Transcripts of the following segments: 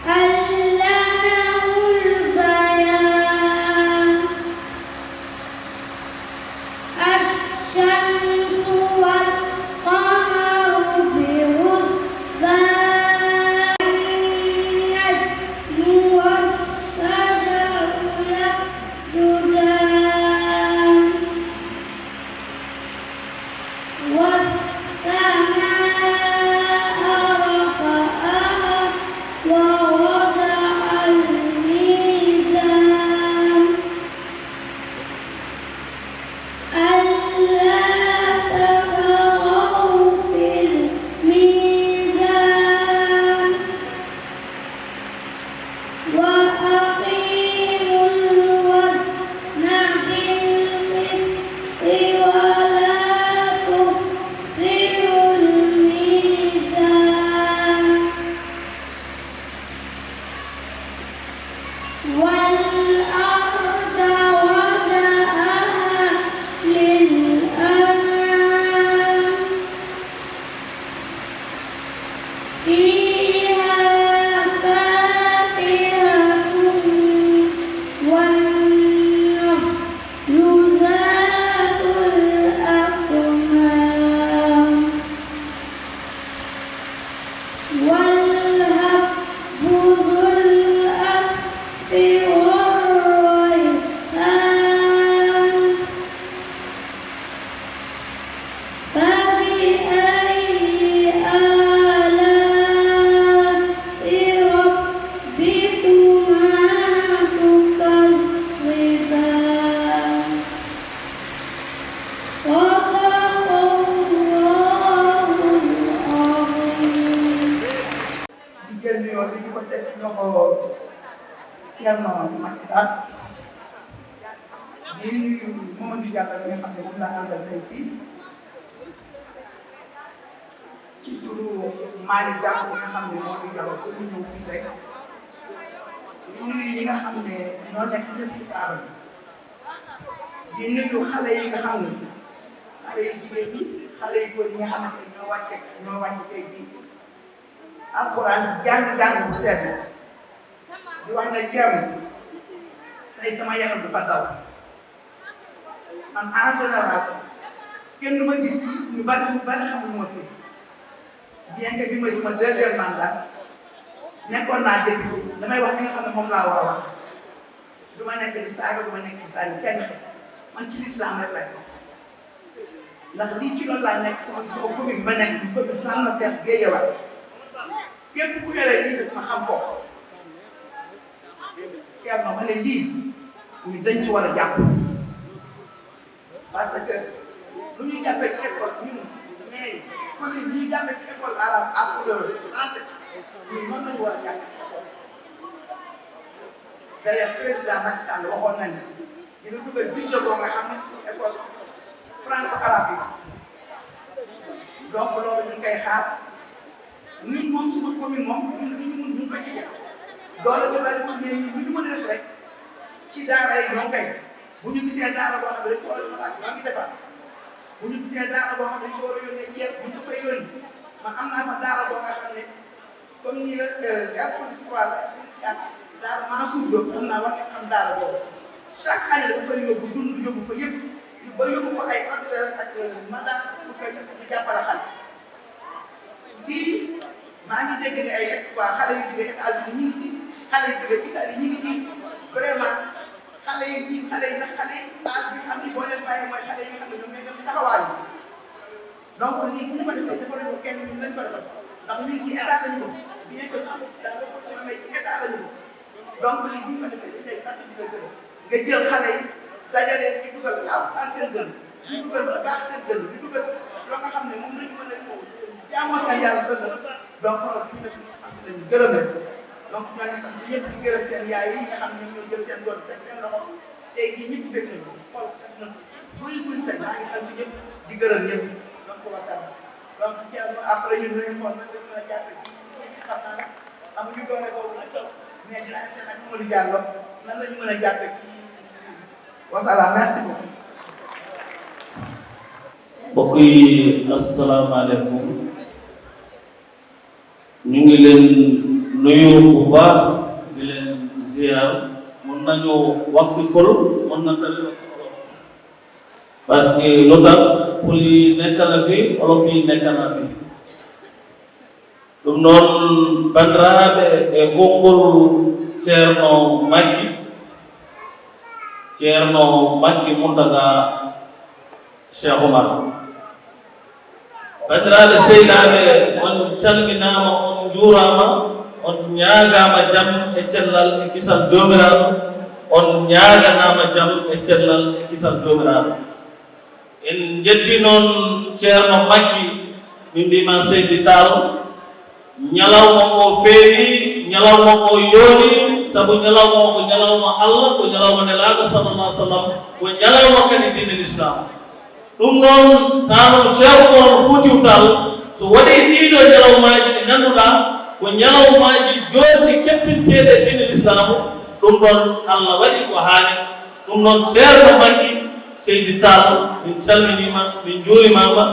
I وأقيموا الوزن بالقسط ولا تخسروا الميزان والأرض وضعها للأنام فيها فاكهة والنخل ذات الأكمام والهب ذو الأسف والريحان فبأي آلاء ربكما تكذبان صدق الله العظيم. di jël nuyoo bi di ko teg ci loxo Thierno Macky Sall di nuyu Mamadou Diallo mi nga xam ne moom laa àndal tey fii ci turu Malick Gakou mi nga xam ne moo di Diallo pour ñu ñëw fii tey di nuyu ñi nga xam ne ñoo nekk ñëpp ci taabal bi di nuyu xale yi nga xam ne xale yu jigéen ñi xale yu góor yi nga xamante ne ñoo wàcce tey jii alxuraan jàng bu sedd di wax ne Thierno tey sama yaram dafa daw man en général kenn du ma gis ci ñu bari xamuñu ma fi bien que bi mooy sama deuxième mandat nekkoon naa député damay wax li nga xam ne moom laa war a wax du ma nekk di saaga du ma nekk di saaga kenn man ci l'islam rek lay wax ndax lii ci loolu laa nekk sama commune bi ma nekk di commune Sam Notaire Guédiawaye képp ku yore lii daf ma xam foofu Thierno ma ne lii ñu dañ ci war a jàpp parce que lu ñu jàppee ci école ñun mais commune lu ñu jàppee ci école arabe ak français ñun mën nañu war a jàppee ci école d'ailleurs président Macky Sall waxoon nañ ne dina dugal budget boo nga xam ne école franco arabe yi donc loolu ñu koy xaar ñun moom suma commune moom ñun li ñu mun ñu ko ci def doole bi bari mais ñun lu ñu mën a def rek ci daara yi ñoo koy bu ñu gisee daara boo xam ne dañ ko war a defaraat ñoo ngi defar bu ñu gisee daara boo xam ne dañ ko war a yónnee ceeb bu ñu ko fay yónni man am naa fa daara boo nga xam ne comme ni la police 3 la police 4 daara Mansour Diop xam naa war nga xam daara boobu chaque année dafa fay yóbbu dund yóbbu fa yëpp ba yóbbu fa ay ordinateur ak mandat pour que ñu jàppale xale lii maa ngi dégg ne ay waa xale yu jógee États-Unis ñu ngi ci xale yu jógee Italie ñu ngi ci vraiment xale yi âge bi xam ni boo leen bàyyi mooy xale yi nga xam ne ñoom ñooy dem taxawaayu donc lii bu ñu ko defee defal ko kenn ñun lañ ko defal ndax ñun ci état lañu ko bien que dans l'opposition mais ci état lañu ko donc lii bu ñu ko defee dañ lay sant di la gërëm nga jël xale yi dajale di dugal alxuraan seen gën di dugal bu baax seen gën di dugal loo nga xam ne moom lañu mën a jaamoo sa yàlla ëllëg donc loolu bi ñu def ñu sant lañu gërëm leen donc ñoo ngi sant ñëpp di gërëm seen yaay yi nga xam ne ñoo jël seen doom teg seen loxo tey jii ñëpp dégg nañu xool sax na buy tey maa ngi sant ñëpp di gërëm ñëpp donc wasalaam donc Thierno après ñun dañu xool nan la ñu mën a jàppe ci xam naa nag amuñu doole boobu nag mais dinaa seet ak Mamadou Diallo nan la ñu mën a jàppe ci wasalaam merci beaucoup. mbokk yi asalaamaaleykum ñu ngi leen nuyu bu baax di leen ziar mën nañu wax ci pël mën na tamit wax ci olof parce que lu tax pël yi nekk na fi olof yi nekk na fi ɗum noon bandiraɓe e konngol ceerno Makki Mountaga Cheikh Oumar bandiraɓe sehilaɓe on calminama on juurama on ñaagama jaam e cellal e kisal jomiraɗo on ñaaganama jaam e cellal e kisal jomiraɗo en jetti noon ceerno Makki min mbima Seydi Tall ñalawma o feewi ñalawma o yooni sabu ñalawma o ko ñalawma Allah ko ñalawma nelaɗo sallallahu alaihi wasallam ko ñalawma kadi dine l'islam ɗum noon tano cheikh Omar Foutiyou Tall so waɗi ɗiɗo ñalawmaji ɗi ngannduɗa ko ñalawmaji joddi keɓtinteɗe dine l'islam ɗum ɗon Allah waɗi ko haani ɗum noon ceerno makki Seydi Tall min calminima min juurimama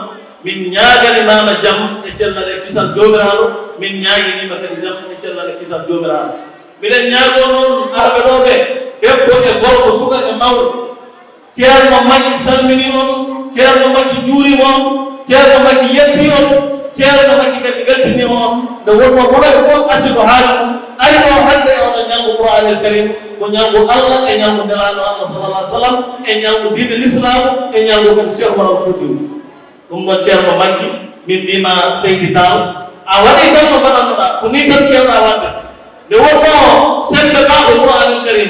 min ñaaganimama jam e cellal e kisal jomiraɗo min ñaaginima kadi jam e cellal e kisal jomiraɗo miɗen ñaago noon arɓe ɗo ɓe debbo e gorko suka e mawɗo ceerno makki salmini on ceerno makki juurima on ceerno makki yetti on ceerno makki kadi weltinima on nde wonno wonoɓe fof acci ko haala ɗum ari ɗo hande oɗo ñango Qur'an el Karim ko ñango Allah e ñango nelaɗo Allah sallallahu alaihi wasallam e ñango diine l'islam e ñango kadi Cheikh Omar Foutiyou ɗum noon ceerno makki min mbima Seydi Tall a waɗi tan ko mbaɗannoɗa ko ni tan kewɗa wadde nde wonno sembe ma ko Qur'an el Karim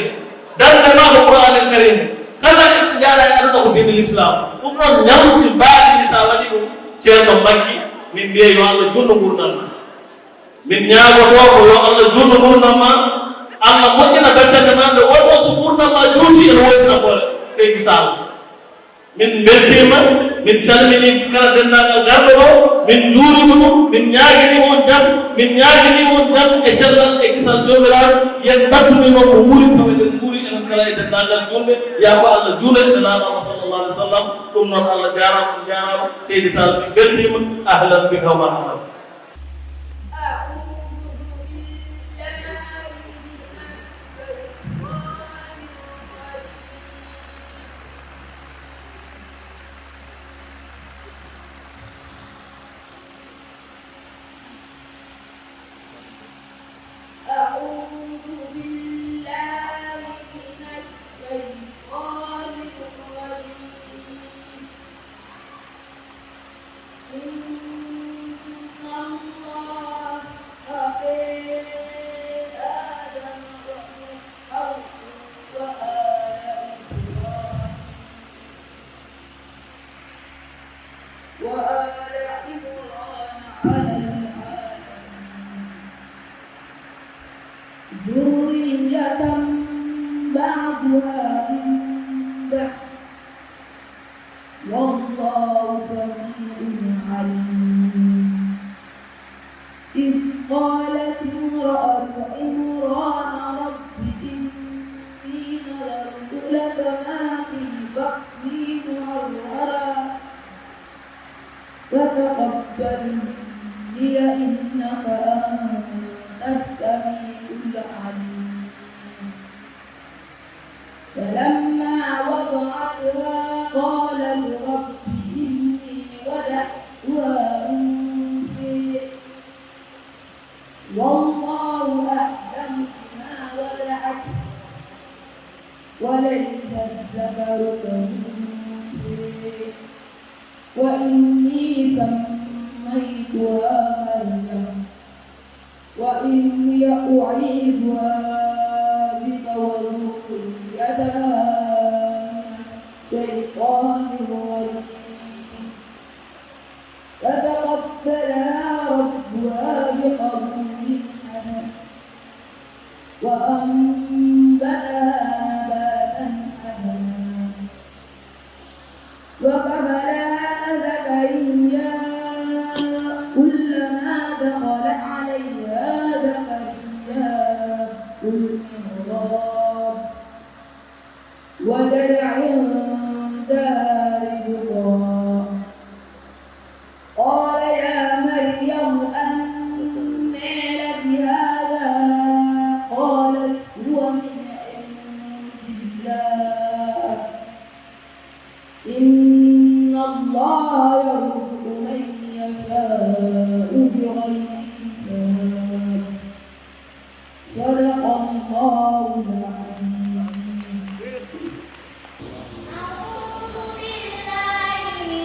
darde ma ko Qur'an el Karim kala jaara e aduna ko diine l'islam ɗum ɗon ñamɗi mbaɗini sa waɗi ɗum ceerno makki min mbiye yo Allah junno gurdam ma min ñaagoto ko yo Allah junno gurdam ma Allah moƴƴina beccande ma nde wonno so gurdam ma juuti ene woodi nafoore Seydi Tall min beltima min calmini kala dendagal garɗo ɗo min juurima ɗum min ñaaguinima on jam min ñaaguinima on jam e cellal e kisal jomiraɗo yen battunima ko wuuri tawa eɗen guuri enen kala e dendagal julɓe ya ko Allah juule e naaɗo Allah sallallahu alaihi wasallam ɗum noon Allah jarama jarama Seydi Tall min beltima ahlan bika wa marhaban ذرية بعضها من بعض والله سميع عليم إذ قالت امرأة عمران رب إني نذرت لك ما في بطني محررا فتقبل مني إنك أنت السميع العليم فلما وضعتها قالت رب إني وضعتها أنثى والله أعلم بما وضعت وليس الذكر كالأنثى وإني سميتها مريم وإني أعيذها بك وذريتها من الشيطان الرجيم فتقبلها ربها بقبول حسن وأنبتها نباتا حسنا وقبلها زكريا كلما دخل عليها زكريا المحراب وجد عندها رزقا قال يا مريم أنى لك هذا قالت هو من عند الله إن الله يرزق من يشاء بغير حساب صدق الله العظيم. أعوذ بالله من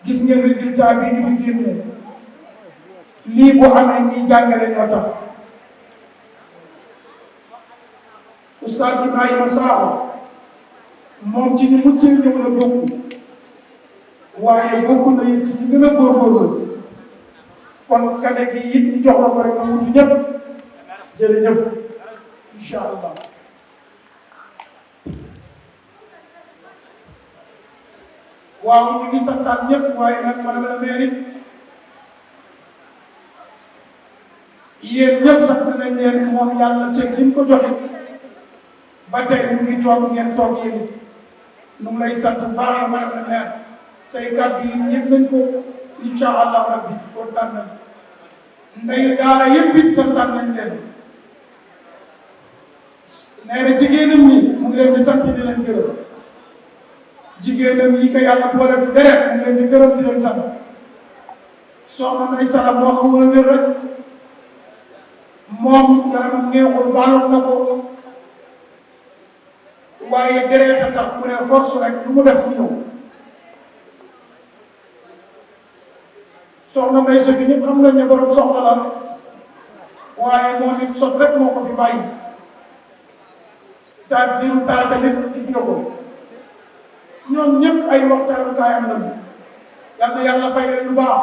gis ngeen résultat bi ñu fi génne lii bu amee ñiy jàngale ñoo tax Oustaz Ibrahima Sakho moom ci ñu muccee ñëw la bokk waaye bokk na it ci ñu gën a góorgóorlu kon kane gi it ñu jox la ko rek nga mutu ñëpp jërëjëf incha allah. waaw ñu ngi santaat ñëpp waaye nag madame la maire yéen ñëpp sant nañ leen moom yàlla teg li ñu ko joxe ba tey mu ngi toog ngeen toog yéen ñu ngi lay sant bu baax yow madame la maire say kàddu yi yëpp nañ ko incha allah rabbi kontaan nañ ndeyu daara yëpp it santaan nañ leen nee na jigéenam ñi mu ngi leen di sant di leen gërëm jigéenam yi ko yàlla boole fi deret mu ngi leen di gërëm di leen sant soxna Ndeye Sala moo xamul wér rek moom yaramam neexul baaloon na ko waaye deret a tax mu ne force rek lu mu def mu ñëw soxna Ndeye Sofi ñëpp xam nañ ne borom soxla la waaye moo nit sot rek moo ko fi bàyyi saa diiru taal tamit gis nga ko ñoom ñëpp ay waxtaanukaayam lañu yal na yàlla fay leen lu baax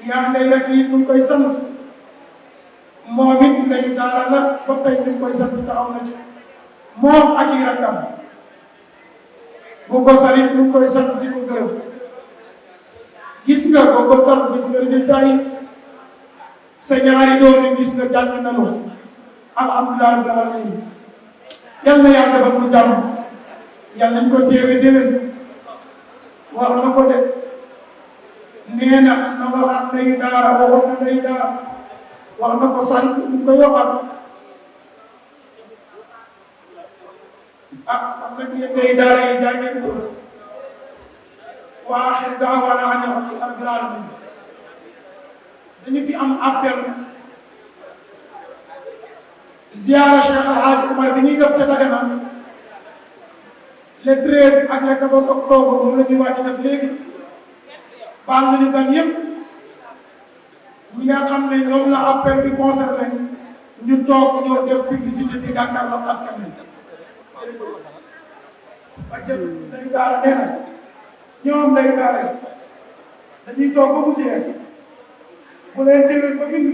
yaa ndey rek yi ñu ngi koy sant moom it ndey daara la ba tey ñu ngi koy sant taxaw na ci moom ak i rakkam bu ko salit ñu ngi koy sant di ko gërëm gis nga bu ko sant gis nga résultat yi sa ñaari doon gis nga jàng nanu alhamdulilah rabbil alamin yal na yàlla defal mu jàmm yàlla nañ ko téewe déwén wax na ko de nee na waxaat ndeyu daara waxoon na ndeyu daara wax na ko sànq ñu koy waxaat am na yéen ndeyu daara yi jàngeen ko wa axir daawaana an alhamdulilah alamin dañu fi am appel ziara Cheikh Al Hadj Oumar bi ñuy def ca Dagana le 13 ak le 14 octobre moom la ñuy waaj a def léegi baal nañu gan yëpp ñi nga xam ne ñoom la appel bi concerné ñu toog ñoo def publicité bi gàkkaarloo askan wi ba jël dañu daara nee na ñoom dañu daara dañuy toog ba mu jeex bu leen déwén ba bind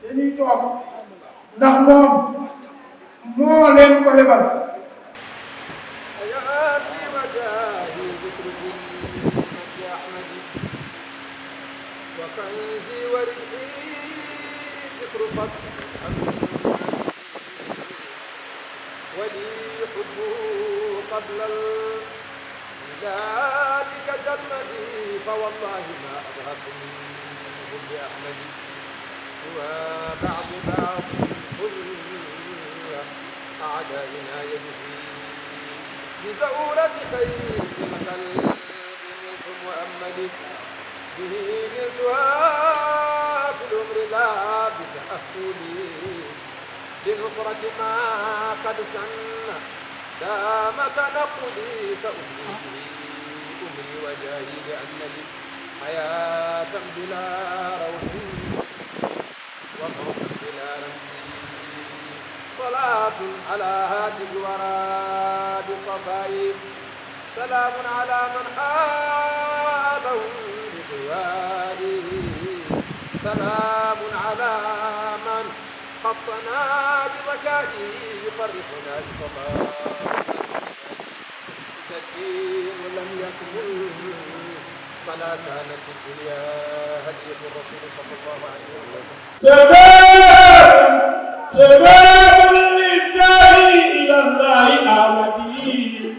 dañuy toog ndax moom moo leen ko lebal حياتي وجاهي ذكر بالمجد أحمدي وكنزي وربحي ذكر فضل ولي حبه قبل الميلاد كجمدي فوالله ما أبهت منه بأحمدي سوى بعض كل أعدائنا يدفي بزورة خير القلب نلت مؤمل به نلتها في الأمر لا بتأهلي لنصرة ما قد سن دام تنقلي سأفني به أمري وجاهي لأن لي حياة بلا روح وموتا بلا رمس صلاة على هادي الورى بصفائي سلام على من آلهم بدوائه سلام على من خصنا بذكائه يفرحنا بصفائه الدين لم يكمل فلا كانت الدنيا هدية الرسول صلى الله عليه وسلم سلام للداعي إلى الله آمدي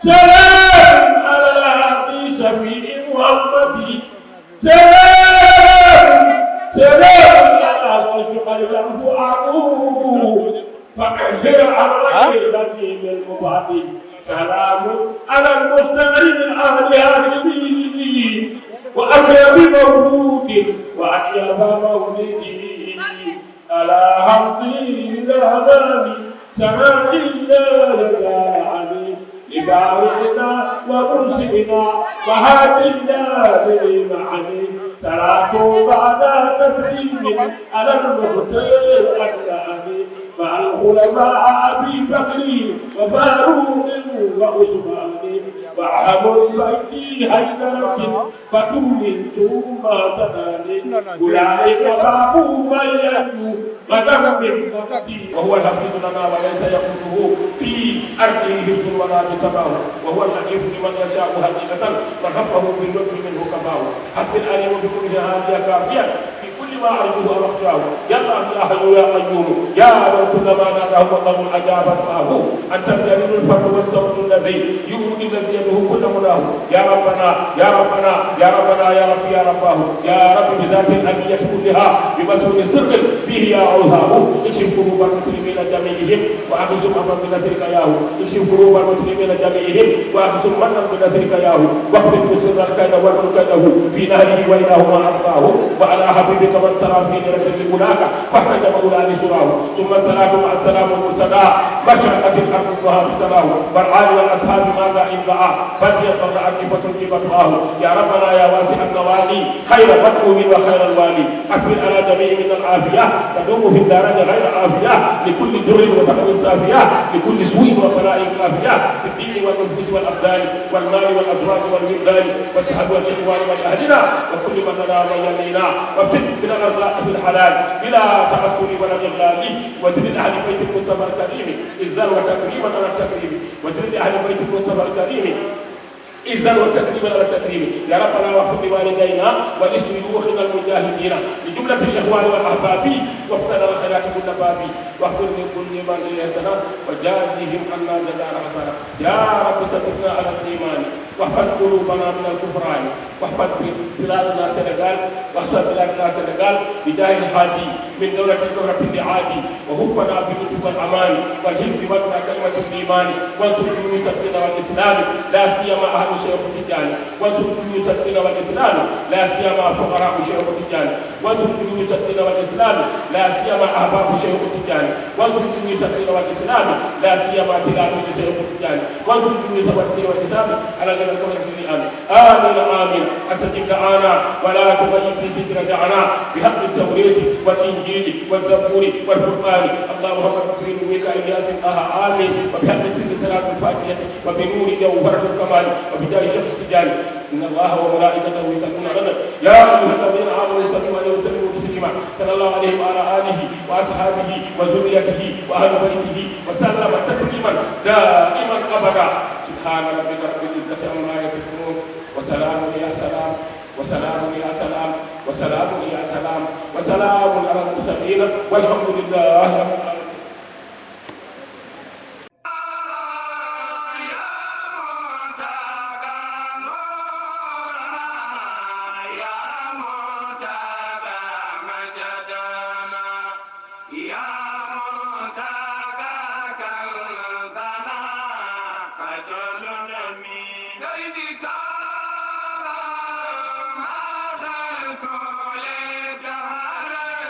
سلام على العقي شفيع وأمتي سلام على وشقل الفؤاد فأخبر عن رجلتي بالمفاتي سلام على المختار من أهل هاشمين وأكرم مولود وأطيب مولدي على حمدي الأمام سماعنا لجاعني لبارئنا ومرشدنا وهادينا للمعاني صلاة بعد تسليم على المختار الأنعام مع الخلفاء أبي بكر وفاروق وعثمان وعم البيت هيدرة فتول ثم تنال أولئك باب من يدعو غدر من نفسه وهو الحفيظ لنا وليس يقوله في أرضه حفظ ولا بسماه وهو اللطيف لمن يشاء هدية من خفه باللطف منه كفاه حسب الأليم بكل هادي كافيا في كل ما أرجوه وأخشاه يا الله يا حي يا قيوم يا من كلما ناداه الله أجاب دعاه أنت الجليل الفرد والصمد الذي يؤذي الذي يده كل مناه يا ربنا يا ربنا يا ربنا يا رب يا رباه يا رب بذات الأبية كلها بمسؤول السر فيه يا عوهاه اكشف قلوب المسلمين جميعهم وأخذهم أمرا بنصرك ياه اكشف قلوب المسلمين جميعهم وأخذهم أمرا بنصرك ياه واقبل بسر الكيد والمكيده في نهره وإله ما أرضاه وعلى حبيبك من سرى في نيرة لملاك فاحتج مولاني سراه ثم الصلاة مع السلام المرتدى مشرقة الأرض كلها بسلاه والعال والأصحاب ماذا إن دعا فليضر عكفة بمطواه يا ربنا يا واسع النوالي خير مدعوم وخير الوالي أسبل على جميع من العافية تدوم في الدارين غير عافية لكل در وسقم السافية لكل سوء وبلاء كافية في الدين والنفوس والأبدان والمال والأزواج والولدان والصحب والإخوان والأهلنا وكل من لنا من يلينا وابتد من الأرزاق في الحلال بلا تعسر ولا إغلال وزد أهل بيت المصطفى الكريم إزال وتكريما على التكريم وزد أهل بيت المصطفى الكريم إذن والتكريم على التكريم يا ربنا واغفر لوالدينا ولشيوخنا المجاهدين لجملة الإخوان والأحباب وافتح الخيرات كل باب واغفر لكل من يهتنا وجازهم عنا جزاء حسنا يا رب ثبتنا على الإيمان واحفظ قلوبنا من الكفران واحفظ بلادنا سنغال واحفظ بلادنا سنغال بجاه الهادي من دولة العادي وهفنا باللطف والأمان والحفظ واتبع كلمة الإيمان وانصر جيوش الدين والإسلام لا سيما أهل شيخ التجاني وانصر جيوش الدين والإسلام لا سيما فقراء شيخ التجاني وانصر جيوش الدين والإسلام لا سيما أحباب شيخ التجاني وانصر جيوش الدين والإسلام لا سيما تلاوة شيخ التجاني وانصر جيوش الدين والإسلام على غير الكفر آمين آمين آمين أستجب دعانا ولا تغيب في ستر دعانا بحق التوريد والإنجيل والزبور والفرقان اللهم اغفر لميكائيل ياسين آمين وبحق السر ثلاث الفاتحة وبنور جوهرة الكمال وبجاه شمس التجاني إن الله وملائكته يصلون على النبي يا أيها الذين آمنوا صلوا عليه وسلموا تسليما صلى الله عليه وعلى آله وأصحابه وذريته وأهل بيته وسلم تسليما دائما أبدا سبحان ربك رب العزة عما يصفون وسلام يا سلام وسلام يا سلام وسلام يا سلام وسلام على المرسلين والحمد لله رب العالمين.